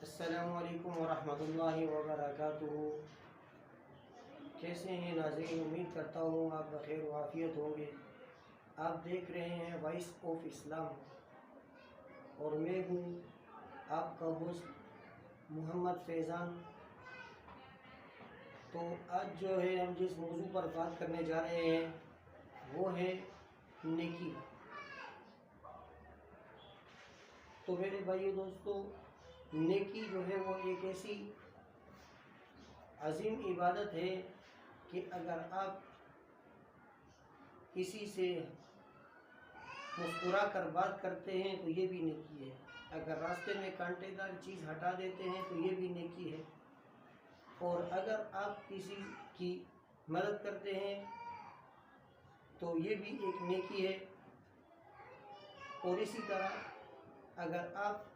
السلام علیکم ورحمۃ اللہ وبرکاتہ۔ کیسے ہیں ناظرین؟ امید کرتا ہوں آپ بخیر و عافیت ہوں گے۔ آپ دیکھ رہے ہیں وائس آف اسلام اور میں ہوں آپ کا ہوسٹ محمد فیضان۔ تو آج جو ہے ہم جس موضوع پر بات کرنے جا رہے ہیں وہ ہے نیکی۔ تو میرے بھائیو دوستو، نیکی جو ہے وہ ایک ایسی عظیم عبادت ہے کہ اگر آپ کسی سے مسکرا کر بات کرتے ہیں تو یہ بھی نیکی ہے، اگر راستے میں کانٹے دار چیز ہٹا دیتے ہیں تو یہ بھی نیکی ہے، اور اگر آپ کسی کی مدد کرتے ہیں تو یہ بھی ایک نیکی ہے۔ اور اسی طرح اگر آپ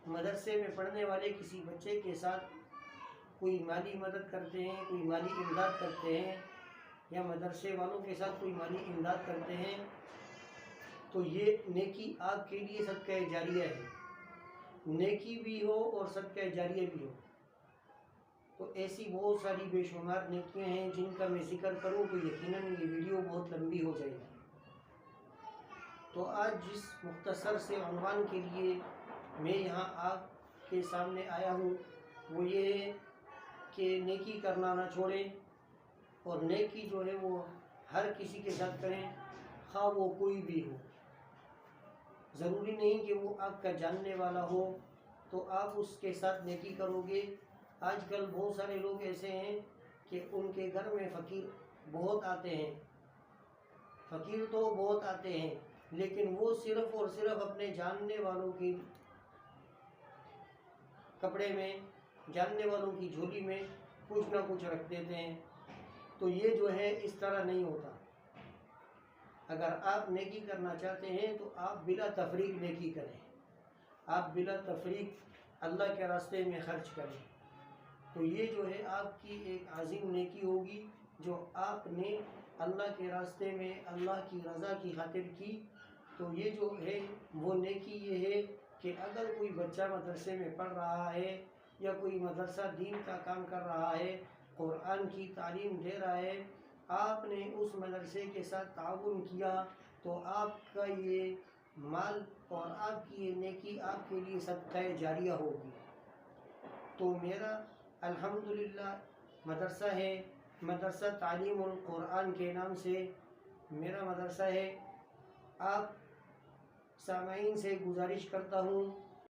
مدرسے میں پڑھنے والے کسی بچے کے ساتھ کوئی مالی مدد کرتے ہیں، کوئی مالی امداد کرتے ہیں، یا مدرسے والوں کے ساتھ کوئی مالی امداد کرتے ہیں تو یہ نیکی آپ کے لیے صدقہ جاریہ ہے۔ نیکی بھی ہو اور صدقہ جاریہ بھی ہو۔ تو ایسی بہت ساری بے شمار نیکیاں ہیں جن کا میں ذکر کروں تو یقیناً یہ ویڈیو بہت لمبی ہو جائے گی۔ تو آج جس مختصر سے عنوان کے لیے میں یہاں آپ کے سامنے آیا ہوں وہ یہ ہے کہ نیکی کرنا نہ چھوڑیں، اور نیکی جو ہے وہ ہر کسی کے ساتھ کریں، خواہ وہ کوئی بھی ہو۔ ضروری نہیں کہ وہ آپ کا جاننے والا ہو تو آپ اس کے ساتھ نیکی کرو گے۔ آج کل بہت سارے لوگ ایسے ہیں کہ ان کے گھر میں فقیر بہت آتے ہیں، فقیر تو بہت آتے ہیں لیکن وہ صرف اور صرف اپنے جاننے والوں کی کپڑے میں، جاننے والوں کی جھولی میں کچھ نہ کچھ رکھ دیتے ہیں۔ تو یہ جو ہے اس طرح نہیں ہوتا۔ اگر آپ نیکی کرنا چاہتے ہیں تو آپ بلا تفریق نیکی کریں، آپ بلا تفریق اللہ کے راستے میں خرچ کریں، تو یہ جو ہے آپ کی ایک عظیم نیکی ہوگی جو آپ نے اللہ کے راستے میں اللہ کی رضا کی خاطر کی۔ تو یہ جو ہے وہ نیکی یہ ہے کہ اگر کوئی بچہ مدرسے میں پڑھ رہا ہے یا کوئی مدرسہ دین کا کام کر رہا ہے، قرآن کی تعلیم دے رہا ہے، آپ نے اس مدرسے کے ساتھ تعاون کیا تو آپ کا یہ مال اور آپ کی یہ نیکی آپ کے لیے صدقہ جاریہ ہوگی۔ تو میرا الحمدللہ مدرسہ ہے، مدرسہ تعلیم القرآن کے نام سے میرا مدرسہ ہے۔ آپ سامعین سے گزارش کرتا ہوں